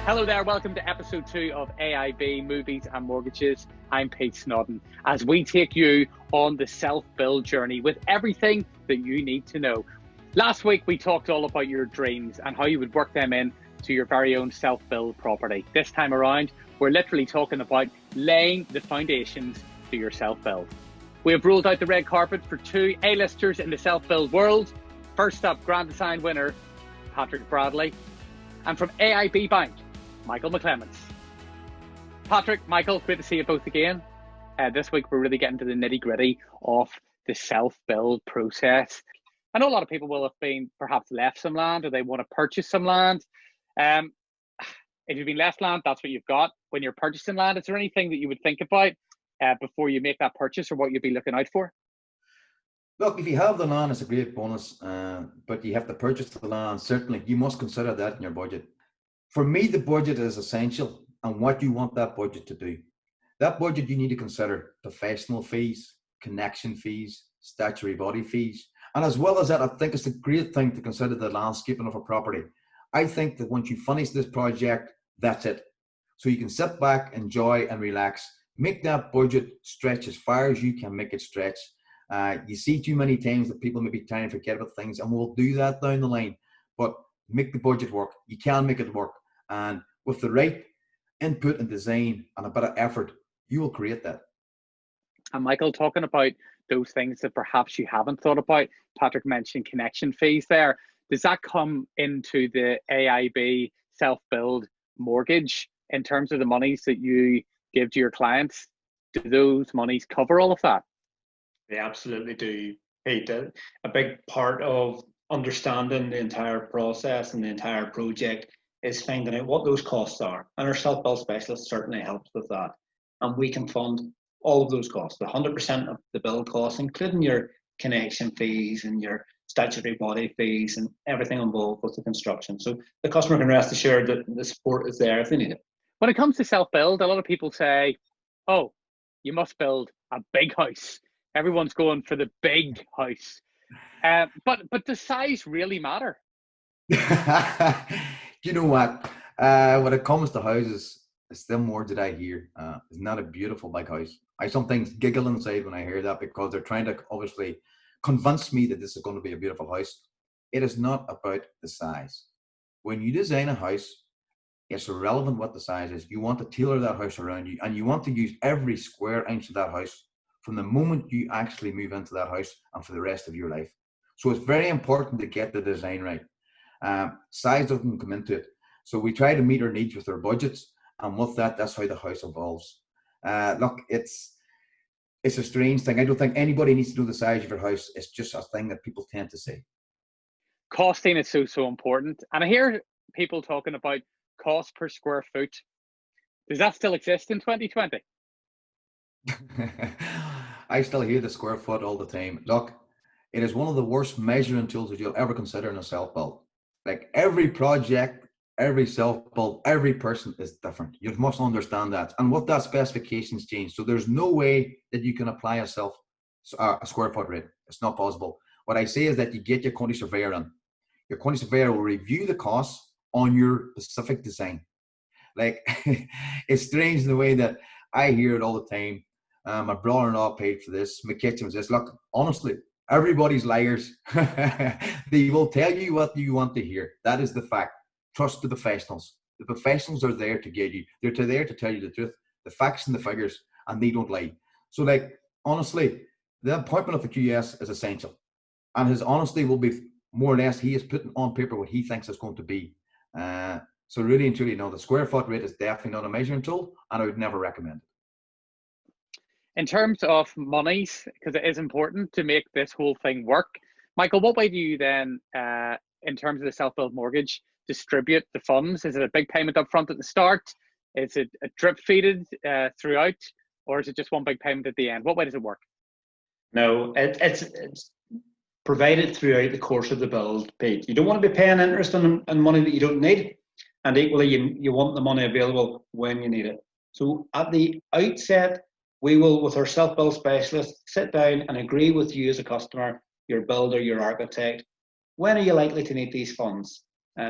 Hello there, welcome to episode 2 of AIB Movies and Mortgages. I'm Pete Snodden as we take you on the self-build journey with everything that you need to know. Last week we talked all about your dreams and how you would work them in to your very own self-build property. This time around, we're literally talking about laying the foundations to your self-build. We have rolled out the red carpet for 2 A-listers in the self-build world. First up, Grand Design winner, Patrick Bradley. And from AIB Bank, Michael McClements. Patrick, Michael, great to see you both again. This week, we're really getting to the nitty-gritty of the self-build process. I know a lot of people will have been perhaps left some land or they want to purchase some land. If you've been left land, that's what you've got. When you're purchasing land, is there anything that you would think about before you make that purchase or what you'd be looking out for? Look, if you have the land, it's a great bonus, but you have to purchase the land. Certainly, you must consider that in your budget. For me, the budget is essential and what you want that budget to do. That budget, you need to consider professional fees, connection fees, statutory body fees. And as well as that, I think it's a great thing to consider the landscaping of a property. I think that once you finish this project, that's it. So you can sit back, enjoy and relax. Make that budget stretch as far as you can make it stretch. You see too many times that people may be trying to forget about things, and we'll do that down the line. But make the budget work. You can make it work. And with the right input and design and a bit of effort, you will create that. And Michael, talking about those things that perhaps you haven't thought about, Patrick mentioned connection fees there. Does that come into the AIB self-build mortgage in terms of the monies that you give to your clients? Do those monies cover all of that? They absolutely do, Pete. A big part of understanding the entire process and the entire project is finding out what those costs are. And our self-build specialist certainly helps with that. And we can fund all of those costs, 100% of the build costs, including your connection fees and your statutory body fees and everything involved with the construction. So the customer can rest assured that the support is there if they need it. When it comes to self-build, a lot of people say, oh, you must build a big house. Everyone's going for the big house. But does size really matter? You know what? When it comes to houses, it's still more that I hear. It's not a beautiful big house. I sometimes giggle inside when I hear that because they're trying to obviously convince me that this is going to be a beautiful house. It is not about the size. When you design a house, it's irrelevant what the size is. You want to tailor that house around you, and you want to use every square inch of that house from the moment you actually move into that house and for the rest of your life. So it's very important to get the design right. Size doesn't come into it. So we try to meet our needs with our budgets, and with that, that's how the house evolves. Look, it's a strange thing. I don't think anybody needs to know the size of your house. It's just a thing that people tend to say. Costing is so important. And I hear people talking about cost per square foot. Does that still exist in 2020? I still hear the square foot all the time. Look, it is one of the worst measuring tools that you'll ever consider in a self-build. Like every project, every self-build, every person is different. You must understand that. And with that, specifications change. So there's no way that you can apply a square foot rate. It's not possible. What I say is that you get your quantity surveyor in. Your quantity surveyor will review the costs on your specific design. Like, it's strange in the way that I hear it all the time. My brother-in-law paid for this. My kitchen was this. Look, honestly, everybody's liars. They will tell you what you want to hear. That is the fact. Trust the professionals. The professionals are there to guide you. They're there to tell you the truth, the facts and the figures, and they don't lie. So, like, honestly, the appointment of the QS is essential. And his honesty will be more or less, he is putting on paper what he thinks it's going to be. So really and truly, no, the square foot rate is definitely not a measuring tool, and I would never recommend it. In terms of monies, because it is important to make this whole thing work, Michael, what way do you then, in terms of the self-build mortgage, distribute the funds? Is it a big payment up front at the start? Is it a drip feeded throughout? Or is it just one big payment at the end? What way does it work? No, it's provided throughout the course of the build, Pete. You don't want to be paying interest on money that you don't need. And equally, you want the money available when you need it. So at the outset, we will, with our self-build specialist, sit down and agree with you as a customer, your builder, your architect, when are you likely to need these funds?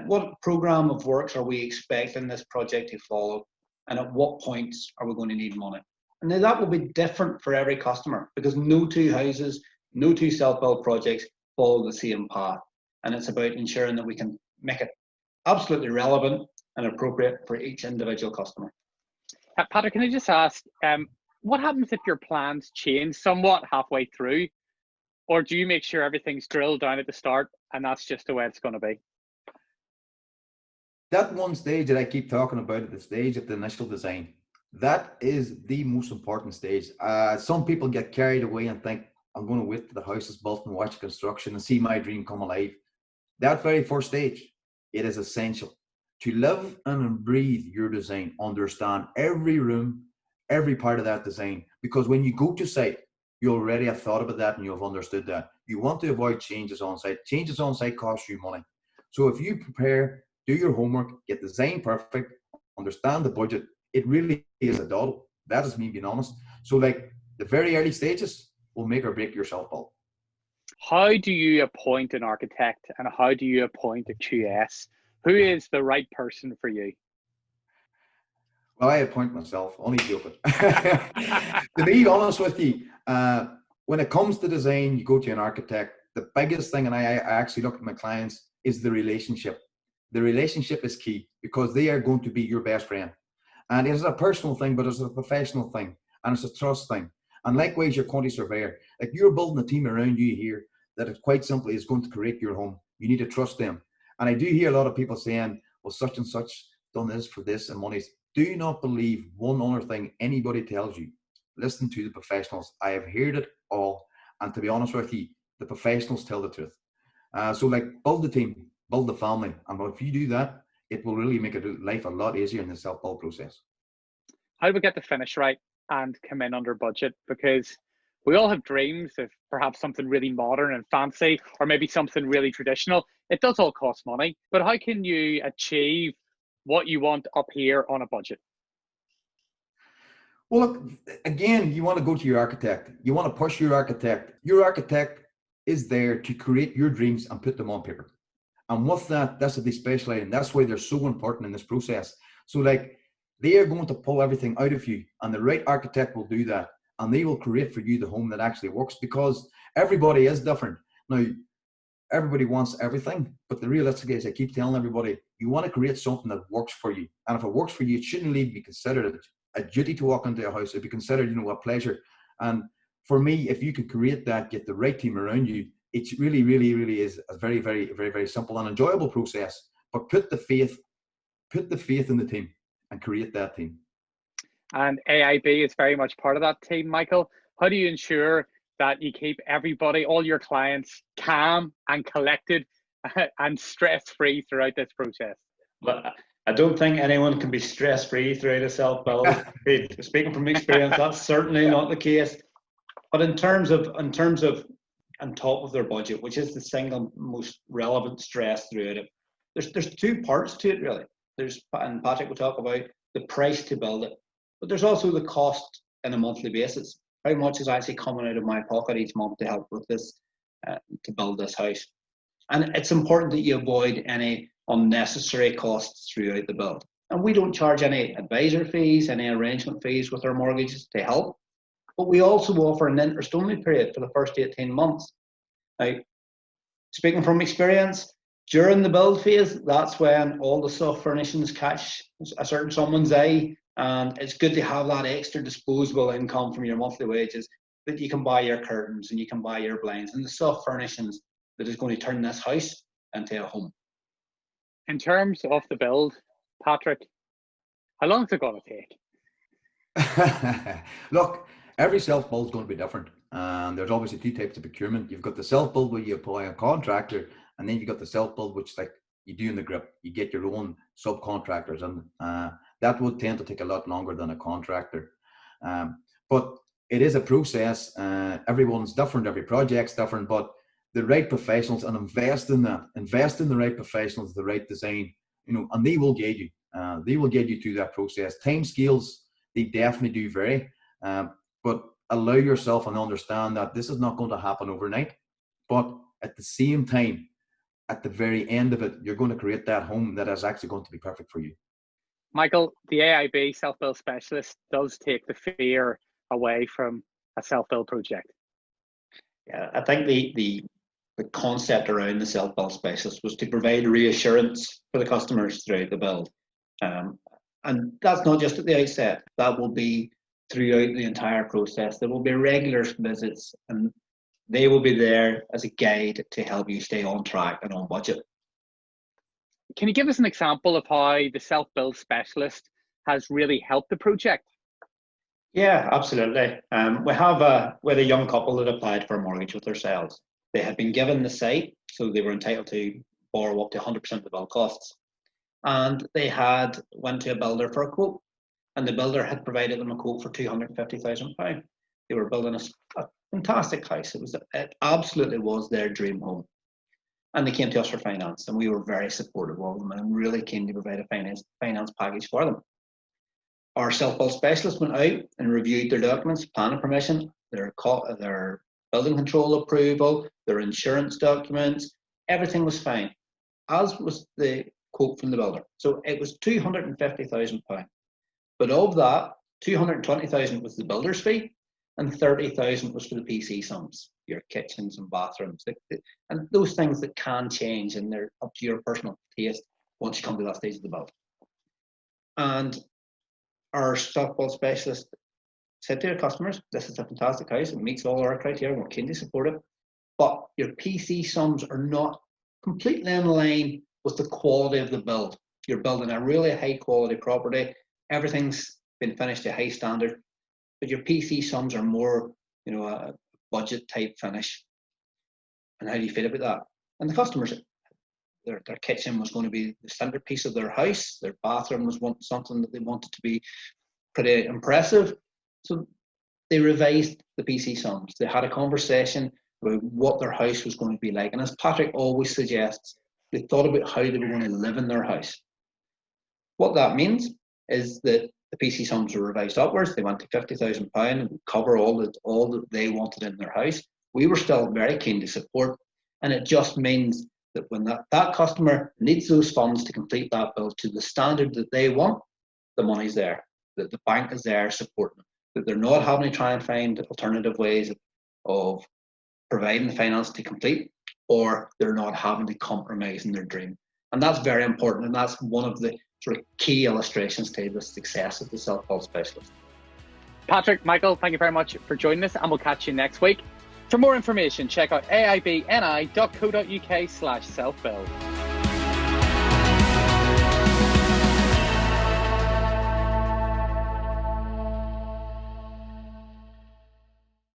What program of works are we expecting this project to follow? And at what points are we going to need money? And then that will be different for every customer, because no two houses, no two self-build projects follow the same path. And it's about ensuring that we can make it absolutely relevant and appropriate for each individual customer. Patrick, can I just ask, what happens if your plans change somewhat halfway through? Or do you make sure everything's drilled down at the start and that's just the way it's going to be? That one stage that I keep talking about, at the stage of the initial design, that is the most important stage. Some people get carried away and think, I'm going to wait till the house is built and watch construction and see my dream come alive. That very first stage, it is essential to live and breathe your design, understand every room, every part of that design. Because when you go to site, you already have thought about that and you have understood that. You want to avoid changes on site. Changes on site cost you money. So if you prepare, do your homework, get the design perfect, understand the budget, it really is a doddle. That is me being honest. So like the very early stages will make or break your self-build. How do you appoint an architect and how do you appoint a QS? Who is the right person for you? Well, I appoint myself, only joking. To be honest with you, when it comes to design, you go to an architect. The biggest thing, and I actually look at my clients, is the relationship. The relationship is key because they are going to be your best friend. And it's a personal thing, but it's a professional thing. And it's a trust thing. And likewise, your quantity surveyor. Like you're building a team around you here that is quite simply is going to create your home. You need to trust them. And I do hear a lot of people saying, well, such and such done this for this and monies. Do not believe one other thing anybody tells you. Listen to the professionals. I have heard it all. And to be honest with you, the professionals tell the truth. So like build the team, build the family. And if you do that, it will really make life a lot easier in the self-build process. How do we get the finish right and come in under budget? Because we all have dreams of perhaps something really modern and fancy, or maybe something really traditional. It does all cost money, but how can you achieve what you want up here on a budget? Well, look, again, you want to go to your architect. You want to push your architect. Your architect is there to create your dreams and put them on paper. And with that, that's what they specialize in. That's why they're so important in this process. So like, they are going to pull everything out of you, and the right architect will do that. And they will create for you the home that actually works, because everybody is different. Now, everybody wants everything, but the realistic is, I keep telling everybody, you want to create something that works for you. And if it works for you, it shouldn't really be considered a duty to walk into a house. It'd be considered, a pleasure. And for me, if you can create that, get the right team around you, it really, really, really is a very, very, very, very simple and enjoyable process. But put the faith in the team and create that team. And AIB is very much part of that team, Michael. How do you ensure that you keep everybody, all your clients, calm and collected and stress-free throughout this process? Well, I don't think anyone can be stress-free throughout a self-build. Speaking from experience, that's certainly not the case. But in terms of on top of their budget, which is the single most relevant stress throughout it, there's two parts to it really. And Patrick will talk about the price to build it, but there's also the cost on a monthly basis. How much is actually coming out of my pocket each month to help with this, to build this house? And it's important that you avoid any unnecessary costs throughout the build. And we don't charge any advisor fees, any arrangement fees with our mortgages to help, but we also offer an interest-only period for the first 18 months. Now, speaking from experience, during the build phase, that's when all the soft furnishings catch a certain someone's eye, and it's good to have that extra disposable income from your monthly wages that you can buy your curtains and you can buy your blinds and the soft furnishings that is going to turn this house into a home. In terms of the build, Patrick, how long is it going to take? Look, every self-build is going to be different. There's obviously two types of procurement. You've got the self-build where you apply a contractor, and then you've got the self-build, which like you do in the grip. You get your own subcontractors, and that would tend to take a lot longer than a contractor. But it is a process. Everyone's different. Every project's different. But the right professionals, and invest in that. Invest in the right professionals, the right design, and they will guide you. They will guide you through that process. Time scales, they definitely do vary. But allow yourself and understand that this is not going to happen overnight. But at the same time, at the very end of it, you're going to create that home that is actually going to be perfect for you. Michael, the AIB self-build specialist does take the fear away from a self-build project. Yeah, I think the concept around the self-build specialist was to provide reassurance for the customers throughout the build. And that's not just at the outset, that will be throughout the entire process. There will be regular visits, and they will be there as a guide to help you stay on track and on budget. Can you give us an example of how the self-build specialist has really helped the project? Yeah, absolutely. We had a young couple that applied for a mortgage with ourselves. They had been given the site, so they were entitled to borrow up to 100% of the build costs. And they had went to a builder for a quote, and the builder had provided them a quote for £250,000. They were building a fantastic house. It absolutely was their dream home. And they came to us for finance, and we were very supportive of them and really keen to provide a finance package for them. Our self-build specialist went out and reviewed their documents, planning permission, their building control approval, their insurance documents. Everything was fine, as was the quote from the builder. So it was £250,000. But of that, £220,000 was the builder's fee, and £30,000 was for the PC sums, your kitchens and bathrooms, and those things that can change, and they're up to your personal taste once you come to that stage of the build. And our self-build specialist said to our customers, this is a fantastic house, it meets all our criteria, we're keen to support it, but your PC sums are not completely in line with the quality of the build. You're building a really high quality property, everything's been finished to high standard, but your PC sums are more, a budget type finish. And how do you feel about that? And the customers, their kitchen was going to be the centerpiece of their house. Their bathroom was something that they wanted to be pretty impressive. So they revised the PC sums. They had a conversation about what their house was going to be like. And as Patrick always suggests, they thought about how they were going to live in their house. What that means is that the PC sums were revised upwards. They went to £50,000 and would cover all that they wanted in their house. We were still very keen to support, and it just means that when that customer needs those funds to complete that build to the standard that they want, the money's there, that the bank is there supporting them, that they're not having to try and find alternative ways of providing the finance to complete, or they're not having to compromise in their dream. And that's very important, and that's one of the sort of key illustrations to the success of the self-build specialist. Patrick, Michael, thank you very much for joining us, and we'll catch you next week. For more information, check out aibni.co.uk/selfbuild.